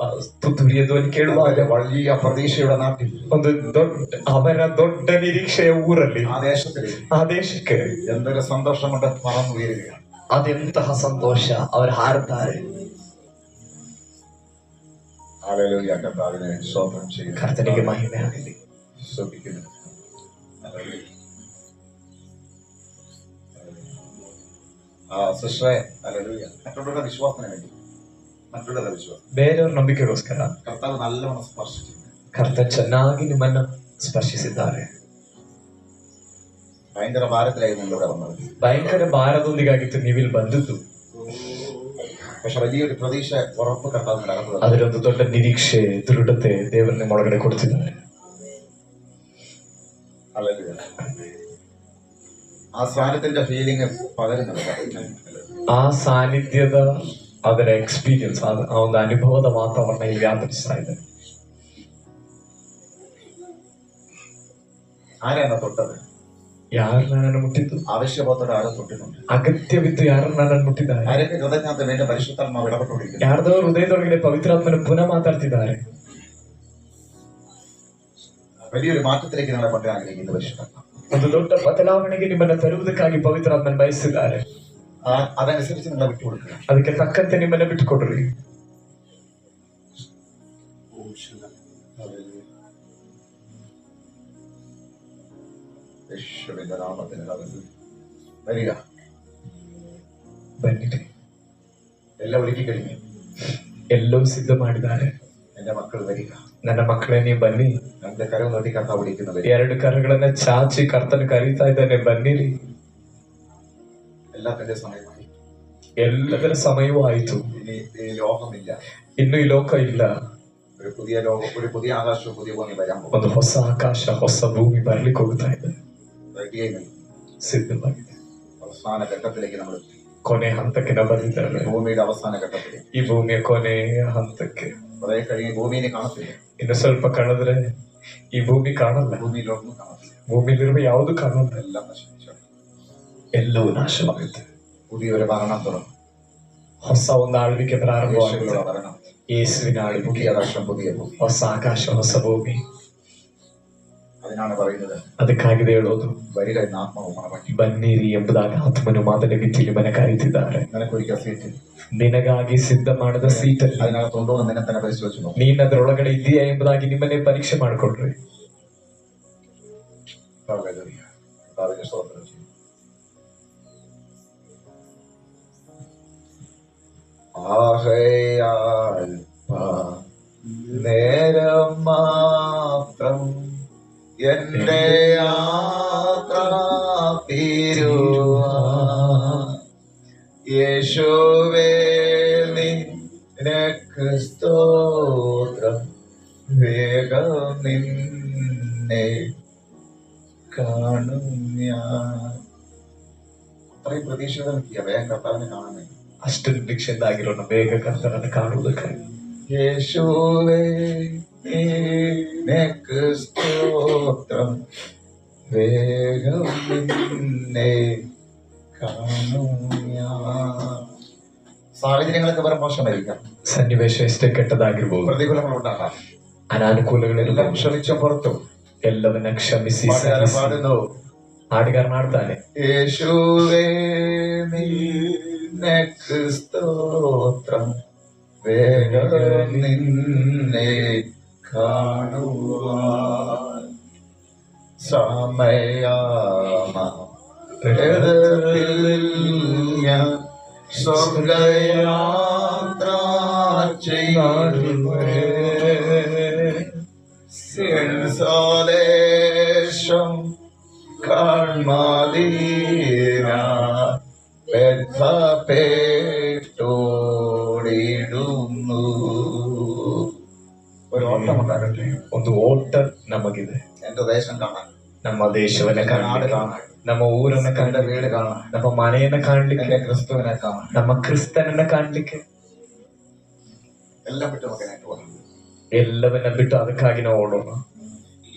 ತುರಿಯ ಧ್ವನಿ ಕೇಳುವಾಗ വലിയ പ്രതീക്ഷയുടെ നാട്ടിൽ ಒಂದು ಅವರ ದೊಡ್ಡ ನಿರೀಕ್ಷೆಯ ಊರಲ್ಲಿ ಆ ದೇಶಕ್ಕೆ എന്തൊരു സന്തോഷം കൊണ്ട് പറന്നു വീഴുകയാണ്. ಅದೆಂತಹ ಸಂತೋಷ, ಅವರು ಹಾರುತ್ತಾರೆ. ഹല്ലേലൂയ. കർത്താവിനെ സ്തോത്രം ചെയ്യുന്നു. ಕರ್ತನಿಗೆ ಮಹಿಮೆ ಆಗಲಿ. സ്തുതിക്കുന്നു. ഹല്ലേലൂയ. സിസ്റ്ററെ, ഹല്ലേലൂയ. മറ്റുള്ളവരുടെ വിശ്വാസത്തിന് വേണ്ടി, മറ്റുള്ളവരുടെ വിശ്വാസം, ಬೇರೆಯವ್ರ ನಂಬಿಕೆಗೋಸ್ಕರ കർത്താവ് നല്ലവണ്ണം സ്പർശിച്ചിട്ടുണ്ട്. ಕರ್ತ ಚೆನ್ನಾಗಿ ನಿಮ್ಮನ್ನು ಸ್ಪರ್ಶಿಸಿದ್ದಾರೆ. ഭയങ്കര ഭാരത്തിലായിരുന്നു ഇവിടെ വന്നത്. ಭಯಂಕರ ಭಾರದೊಂದಿಗಾಗಿತ್ತು ನೀವಿಲ್ಲಿ ಬಂದದ್ದು. പക്ഷെ വലിയൊരു പ്രതീക്ഷ, ഉറപ്പ് കർത്താവിന്റെ അകത്ത്. ಅದರೊಂದು ದೊಡ್ಡ ನಿರೀಕ್ಷೆ, ದೃಢತೆ ದೇವರು ನಿಮ್ಮ ಒಳಗಡೆ ಕೊಡ್ತಿದ್ದಾರೆ. ഹല്ലേലൂയ. ആ സാന്നിധ്യത്തിന്റെ ഫീലിംഗ് പകരുന്നുണ്ട്. ಆ ಸಾನ್ನಿಧ್ಯದ ಅದರ ಎಕ್ಸ್ಪೀರಿಯನ್ಸ್, ಆ ಒಂದು ಅನುಭವದ ವಾತಾವರಣ ಇಲ್ಲಿ ವ್ಯಾಪರಿಸ್ತಾ ಇದೆ. ആരാണ് തൊട്ടത്? ಯಾರು ನನ್ನನ್ನು ಮುಟ್ಟಿದ್ದು? ആവശ്യബോധത്തോടെ ആരും തൊട്ടിട്ടുണ്ട്. ಅಗತ್ಯವಿದ್ದು ಯಾರು ನನ್ನನ್ನು ಮುಟ್ಟಿದ್ದಾರೆ? ആരൊക്കെ ഹൃദയത്തിനകത്ത് വേണ്ടി പരിശുദ്ധാത്മാവ് ഇടപെട്ടുകൊണ്ടിരിക്കുന്നു. ಯಾರ್ದೋ ಹೃದಯದೊಳಗಡೆ ಪವಿತ್ರಾತ್ಮನ ಪುನಃ ಮಾತಾಡ್ತಿದ್ದಾರೆ. വലിയൊരു മാറ്റത്തിലേക്ക് നിങ്ങളെ കൊണ്ടുവരാൻ ആഗ്രഹിക്കുന്ന പരിശുദ്ധാത്മാവ്. ಒಂದು ದೊಡ್ಡ ಬದಲಾವಣೆಗೆ ನಿಮ್ಮನ್ನು ತರುವುದಕ್ಕಾಗಿ ಪವಿತ್ರಾತ್ಮನ ಬಯಸಿದ್ದಾರೆ. അതനുസരിച്ച് നിങ്ങളെ വിട്ടുകൊടുക്കുക. ಅದಕ್ಕೆ ತಕ್ಕಂತೆ ನಿಮ್ಮನ್ನ ಬಿಟ್ಟುಕೊಡ್ರಿ. യേശുവിന്റെ നാമത്തിൽ വരിക. ಬನ್ನಿರಿ. എല്ലാം ഒരുക്കി കഴിഞ്ഞു. ಎಲ್ಲವೂ ಸಿದ್ಧ ಮಾಡಿದ್ದಾರೆ. എന്റെ മക്കൾ വരിക. ನನ್ನ ಮಕ್ಕಳೇ, ನೀವು ಬನ್ನಿ. എന്റെ കരം നോട്ടി കർത്താവ് വിളിക്കുന്നത്. ಎರಡು ಕರಗಳನ್ನ ಚಾಚಿ ಕರ್ತನ ಕರೀತಾ ಇದ್ದಾನೆ, ಬನ್ನಿರಿ. എല്ലാത്തിന്റെ സമയമായി. ಎಲ್ಲದರ ಸಮಯವೂ ಆಯಿತು. ഇനി ഈ ലോകമില്ല, ಇನ್ನು ಈ ಲೋಕ ಇಲ್ಲ. ഒരു പുതിയ ലോകം, ഒരു പുതിയ ആകാശവും പുതിയ ഭൂമി വരാൻ പോകും. ಒಂದು ಹೊಸ ಆಕಾಶ, ಹೊಸ ಭೂಮಿ ಬರ್ಲಿಕ್ಕೆ ಹೋಗ್ತಾ ಇದೆ. ಸಿದ್ಧವಾಗಿದೆ. അവസാന ഘട്ടത്തിലേക്ക് നമ്മൾ എത്തി. ಕೊನೆ ಹಂತಕ್ಕೆ ನಾವು ಬಂದಿದ್ದೇವೆ. ഭൂമിയുടെ അവസാന ഘട്ടത്തിലേക്ക്. ಈ ಭೂಮಿಯ ಕೊನೆಯ ಹಂತಕ್ಕೆ. കുറെ കഴിഞ്ഞ് ഭൂമിയെ കാണത്തില്ല. ಇನ್ನು ಸ್ವಲ್ಪ ಕಳೆದ್ರೆ ಈ ಭೂಮಿ ಕಾಣಲ್ಲ. ഭൂമിയിലൊന്നും കാണത്തില്ല. ಭೂಮಿಯಲ್ಲಿರುವ ಯಾವುದು ಕಾಣಲ್ಲ. എല്ലാം നശിപ്പിച്ചു. ಎಲ್ಲವೂ ನಾಶವಾಗುತ್ತೆ. പുതിയൊരു ഭരണം തുടങ്ങും. ಹೊಸ ಒಂದು ಆಳ್ವಿಕೆ ಪ್ರಾರಂಭವಾಗುತ್ತೆ. ഭരണം, ಯೇಸುವಿನ ಆಳ್ವಿಕೆ, പുതിയ ആകാശം പുതിയ ഭൂമി, ಹೊಸ ಆಕಾಶ ಹೊಸ ಭೂಮಿ. അതിനാണ് പറയുന്നത്, ಅದಕ್ಕಾಗಿದೆ ಹೇಳೋದು, വരിക എന്ന ആത്മാവ് മണവാട്ടി. ಬನ್ನಿರಿ ಎಂಬುದಾಗಿ ಆತ್ಮನು ಮಾದಲಗಿತ್ತಿ ನಿಮ್ಮನ್ನ ಕರೀತಿದ್ದಾರೆ. നിനക്കൊരിക്കൽ സീറ്റ് ನಿನಗಾಗಿ ಸಿದ್ಧ ಮಾಡಿದ ಸೀಟಲ್ಲಿ അതിനകത്തുണ്ടോ എന്ന് നിന്നെ തന്നെ പരിശോധിച്ചു നോക്കും. ನೀನ್ ಅದ್ರೊಳಗಡೆ ಇದೆಯಾ ಎಂಬುದಾಗಿ ನಿಮ್ಮನ್ನೇ ಪರೀಕ್ಷೆ ಮಾಡಿಕೊಡ್ರಿ. സ്തോത്രം ചെയ്യും. ആകയാൽ നേരം മാത്രം എന്റെ യാത്ര തീരുവാൻ യേശുവേ നിനക്ക് സ്തോത്രം. വേഗം നിന്നെ കാണും ഞാൻ. അത്രയും പ്രതീക്ഷകൾ നിൽക്കുക വേഗം കർത്താവിനെ കാണാൻ വേണ്ടി. ಅಷ್ಟು ನಿರೀಕ್ಷೆಯಿಂದ ಆಗಿರೋಣ ಬೇಗ ಕರ್ತನನ್ನು ಕಾಣುವುದಕ್ಕಾಗಿ. യേശുവേ നിനക്ക് സ്തോത്രം. വേഗം നിന്നെ കാണും ഞാൻ. സാഹചര്യങ്ങളൊക്കെ വേറെ മോശമായിരിക്കാം, ಸನ್ನಿವೇಶ ಎಷ್ಟೇ ಕೆಟ್ಟದಾಗಿರ್ಬೋದು, പ്രതികൂലങ്ങൾ ഉണ്ടാകാം, ಅನಾನುಕೂಲಗಳೆಲ್ಲ എല്ലാം ക്ഷമിച്ച പുറത്തും ಎಲ್ಲವನ್ನ ಕ್ಷಮಿಸಿ പാട്ടുകാരൻ പാടുന്നു, ಹಾಡುಗಾರನ ಹಾಡ್ತಾನೆ, യേശുവേ നിനക്ക് സ്തോത്രം. വേഗം നിന്നെ കാണുവാൻ സമയത്തിൽ ഞാൻ സ്വർഗയാത്ര ചെയ്യുവേ. സിൻസോലേശം കാൺമാതീന പെട്ടോടിടുന്നു. ഒരു ഓട്ടം ഉണ്ടാകട്ടെ, ಒಂದು ಓಟ ನಮಗಿದೆ. എന്റെ ദേശം കാണാൻ, ನಮ್ಮ ದೇಶವನ್ನ ನಾಡು ಕಾಣ್ಲಿಕ್ಕೆ, കാണാൻ, ನಮ್ಮ ಊರನ್ನ എന്റെ ಕಾಣ್ಲಿಕ್ಕೆ, വീട് കാണാൻ, ನಮ್ಮ ಮನೆಯನ್ನ ಕಾಣ್ಲಿಕ್ಕೆ, എന്റെ ക്രിസ്തുവിനെ കാണാൻ, ನಮ್ಮ ಕ್ರಿಸ್ತನನ್ನ ಕಾಣ್ಲಿಕ್ಕೆ, എല്ലാം വിട്ട് നമുക്ക് അതിനായിട്ട് പോകാം. ಎಲ್ಲವನ್ನ ಬಿಟ್ಟು ಅದಕ್ಕಾಗಿ ನಾವು ಓಡೋಣ.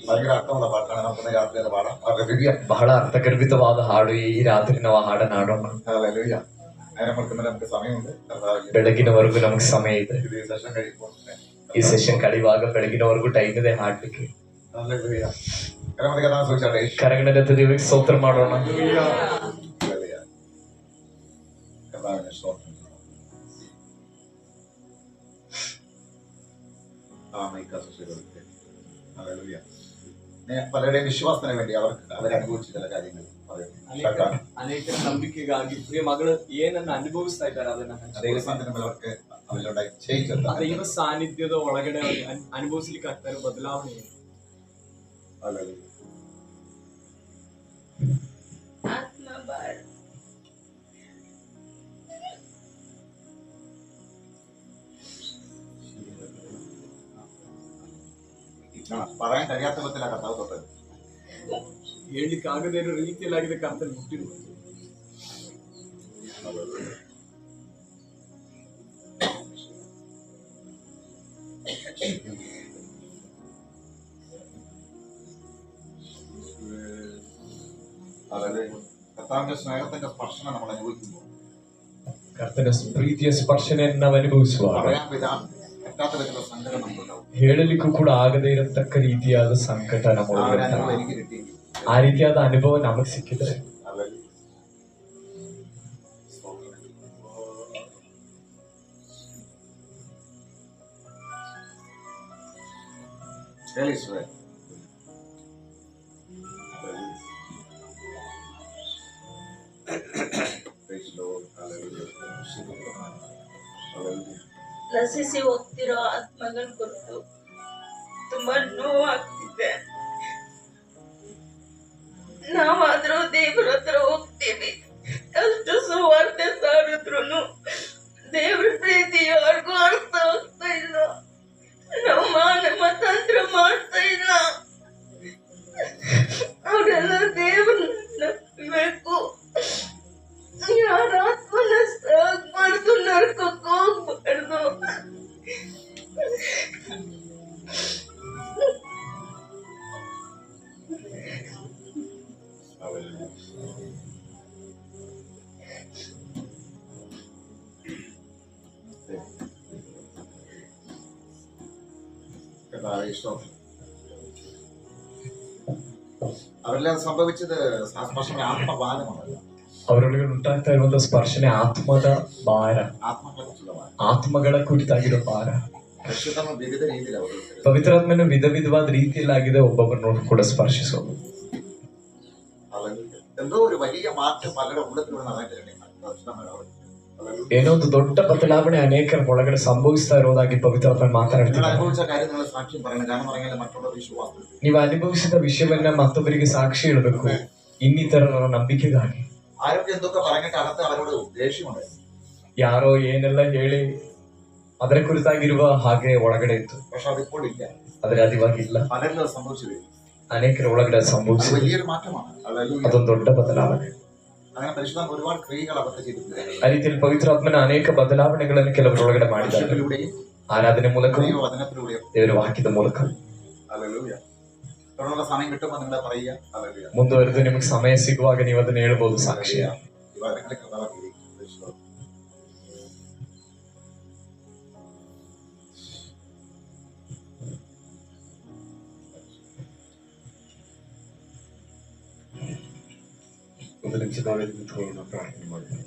ഭയങ്കര അർത്ഥമുള്ള പാട്ടാണ്. നമുക്ക് രാത്രി പാടാം. ഹല്ലേലൂയ. ಬಹಳ ಅರ್ಥಗರ್ಭಿತವಾದ ಹಾಡು. ಈ ರಾತ್ರಿ ನಾವು ಆ ಹಾಡನ್ನ ಹಾಡೋಣ. ഹല്ലേലൂയ. അതിനെ മുഴുക്കുമ്പോൾ നമുക്ക് സമയമുണ്ട്. കർത്താവേ, ಬೆಳಗಿನವರೆಗೂ ನಮ್ಗೆ ಸಮಯ ಇದೆ. ഇത് ഈ സെഷൻ കഴിയുമ്പോൾ ಈ ಸೆಷನ್ ಕಳೆಯುವಾಗ ಬೆಳಗಿನವರೆಗೂ ಟೈಮ್ ಇದೆ ಹಾಡ್ಲಿಕ್ಕೆ. ഹല്ലേലൂയ. കരമതി കഥാ സൂചിച്ചാട്ടെ. ಕರಗಣದ ದೇವರಿಗೆ ಸ್ತೋತ್ರ ಮಾಡೋಣ. ഹല്ലേലൂയ. കർത്താവിനെ സ്തോത്രം. ഹല്ലേലൂയ. പലരുടെയും വിശ്വാസത്തിന് വേണ്ടി അവരനുഭവിച്ച ചില കാര്യങ്ങൾ ಅನೇಕರ ನಂಬಿಕೆಗಾಗಿ ಪ್ರಿಯ ಮಗಳು ಏನನ್ನ ಅನುಭವಿಸ್ತಾ ಇದ್ದಾರೆ ಅದನ್ನ ദൈവസ്ഥാനത്തിന് അവർക്ക് അവരിലുണ്ടായി ചേഞ്ച് ದೈವ ಸಾನ್ನಿಧ್ಯದ ಒಳಗಡೆ ಅನುಭವಿಸ್ಲಿಕ್ಕೆ ಆಗ್ತಾ ಇರೋ ಬದಲಾವಣೆ ಏನು? പറയാൻ കഴിയാത്ത വിധത്തിലാണ് കർത്താവ് തൊട്ടത്. ಹೇಳಲಿಕ್ಕೆ ಆಗದೇ ಇರೋ ರೀತಿಯಲ್ಲಾಗಿದೆ ಕರ್ತನ ಮುಟ್ಟಿರುವುದು. കർത്താവിന്റെ സ്നേഹത്തിന്റെ സ്പർശനം നമ്മൾ അനുഭവിക്കുമ്പോൾ ಕರ್ತನ ಪ್ರೀತಿಯ ಸ್ಪರ್ಶನೆಯನ್ನು ನಾವು ಅನುಭವಿಸುವಾಗ പറയാൻ പറ്റാത്ത വിധത്തിലുള്ള സങ്കടം നമുക്കുണ്ടാവും. ಹೇಳಲಿಕ್ಕೂ ಕೂಡ ಆಗದೇ ಇರತಕ್ಕ ರೀತಿಯಾದ ಸಂಕಟ ആ ഒരു ನಮ್ಮೊಳಗೆ അനുഭവം എനിക്ക് കിട്ടി. ಆ ರೀತಿಯಾದ ಅನುಭವ ನಮಗೆ ಸಿಕ್ಕಿದ್ರೆ ನಶಿಸಿ ಹೋಗ್ತಿರೋ ಆತ್ಮಗಳ ಕುರಿತು ತುಂಬಾ ನೋವಾಗ್ತಿದೆ. ನಾವಾದ್ರೂ ದೇವ್ರ ಹತ್ರ ಹೋಗ್ತೀವಿ, ಅಷ್ಟು ಸುವಾರ್ತೆ ಸಾರಿದ್ರು ದೇವ್ರ ಪ್ರೀತಿ ಯಾರಿಗೂ ಅರ್ಥ ಆಗ್ತಾ ಇಲ್ಲ. ನಾವು ಮಾನವ ತಂತ್ರ ಮಾಡ್ತಾ ಇಲ್ಲ. ಅವರೆಲ್ಲ ದೇವ್ರನ್ನ ನಂಬಬೇಕು. ಯಾರ ಆತ್ಮನ ಸಾಕ್ಬಾರ್ದು, ನರ್ಕಕ್ಕೆ ಹೋಗ್ಬಾರ್ದು. അവരെല്ലാം സംഭവിച്ചത് സ്പർശന ആത്മഭാരമല്ല. ಅವರೊಳಗೆ ಉಂಟಾಗ್ತಾ ಇರುವಂತಹ ಸ್ಪರ್ಶನೆ ಆತ್ಮದ ಭಾರ, ആത്മകളെ കുറിച്ചുള്ള ഭാരം. ಆತ್ಮಗಳ ಕುರಿತಾಗಿರೋ ಭಾರ. പരിശുദ്ധമ വിവിധ രീതിയിൽ അവർ ಪವಿತ್ರಾತ್ಮನ ವಿಧ ವಿಧವಾದ ರೀತಿಯಲ್ಲಾಗಿದೆ ಒಬ್ಬೊಬ್ಬರನ್ನು ಕೂಡ ಸ್ಪರ್ಶಿಸೋದು. എന്തോ ഒരു വലിയ മാറ്റം പലരുടെ ഉള്ളത്തിലൂടെ നടന്നിട്ടുണ്ട്. ಏನೋ ಒಂದು ದೊಡ್ಡ ಬದಲಾವಣೆ ಅನೇಕರ ಒಳಗಡೆ ಸಂಭವಿಸ್ತಾ ಇರೋದಾಗಿ ಪವಿತ್ರಾತ್ಮ നിങ്ങൾ ಮಾತನಾಡ್ತಿದ್ದಾರೆ. അനുഭവിച്ച കാര്യം നിങ്ങൾ സാക്ഷ്യം പറയണം. കാരണം പറഞ്ഞാൽ മറ്റുള്ള വിശ്വാസം ನೀವು ಅನುಭವಿಸಿದ ವಿಷಯವನ್ನ ಮತ್ತೊಬ್ಬರಿಗೆ ಸಾಕ್ಷಿ ಹೇಳಬೇಕು, ಇನ್ನಿತರರ ನಂಬಿಕೆಗಾಗಿ. ആരൊക്കെ എന്തൊക്കെ പറഞ്ഞിട്ട് അകത്ത് അവരോട് ദേഷ്യമുണ്ടായിരുന്നു. ಯಾರೋ ಏನೆಲ್ಲ ಹೇಳಿ ಅದರ ಕುರಿತಾಗಿರುವ ಹಾಗೆ ಒಳಗಡೆ ಇತ್ತು, പക്ഷെ അതിപ്പോൾ ഇല്ല. ಆದ್ರೆ ಅದು ಇವಾಗ ಇಲ್ಲ. പലരിലും അത് സംഭവിച്ചത് ಅನೇಕರ ಒಳಗಡೆ അത് ಸಂಭವಿಸಿದೆ. വലിയൊരു മാറ്റമാണ്. ಅದೊಂದು ದೊಡ್ಡ ಬದಲಾವಣೆ. അങ്ങനെ പരിശുദ്ധം ഒരുപാട് ക്രിയകൾ അവർക്ക് ചെയ്തിട്ടുണ്ട്. ಆ ರೀತಿಯಲ್ಲಿ ಪವಿತ್ರಾತ್ಮನ ಅನೇಕ ಬದಲಾವಣೆಗಳನ್ನು ಕೆಲವರು ಒಳಗಡೆ ಮಾಡಿದ್ದಾರೆ. വർഷത്തിലൂടെയും ಆರಾಧನೆ ಮೂಲಕ, ദൈവവചനത്തിലൂടെയും ದೇವರ ವಾಕ್ಯದ ಮೂಲಕ. ഹല്ലേലൂയ. തുടർന്നുള്ള സമയം കിട്ടുമ്പോൾ നിങ്ങൾ പറയുക ഹല്ലേലൂയ. ಮುಂದುವರೆದು ನಿಮಗೆ ಸಮಯ ಸಿಗುವಾಗ ನೀವು ಅದನ್ನ ಹೇಳ್ಬೋದು ಸಾಕ್ಷಿಯ. ഈ വചനങ്ങളെ കർത്താവാക്കി പരിശുദ്ധം ಒಂದು ನಿಮಿಷ ನಾವೇ ನಿಂತ್ಕೊಳ್ಳೋಣ, ಪ್ರಾರ್ಥನೆ ಮಾಡೋಣ.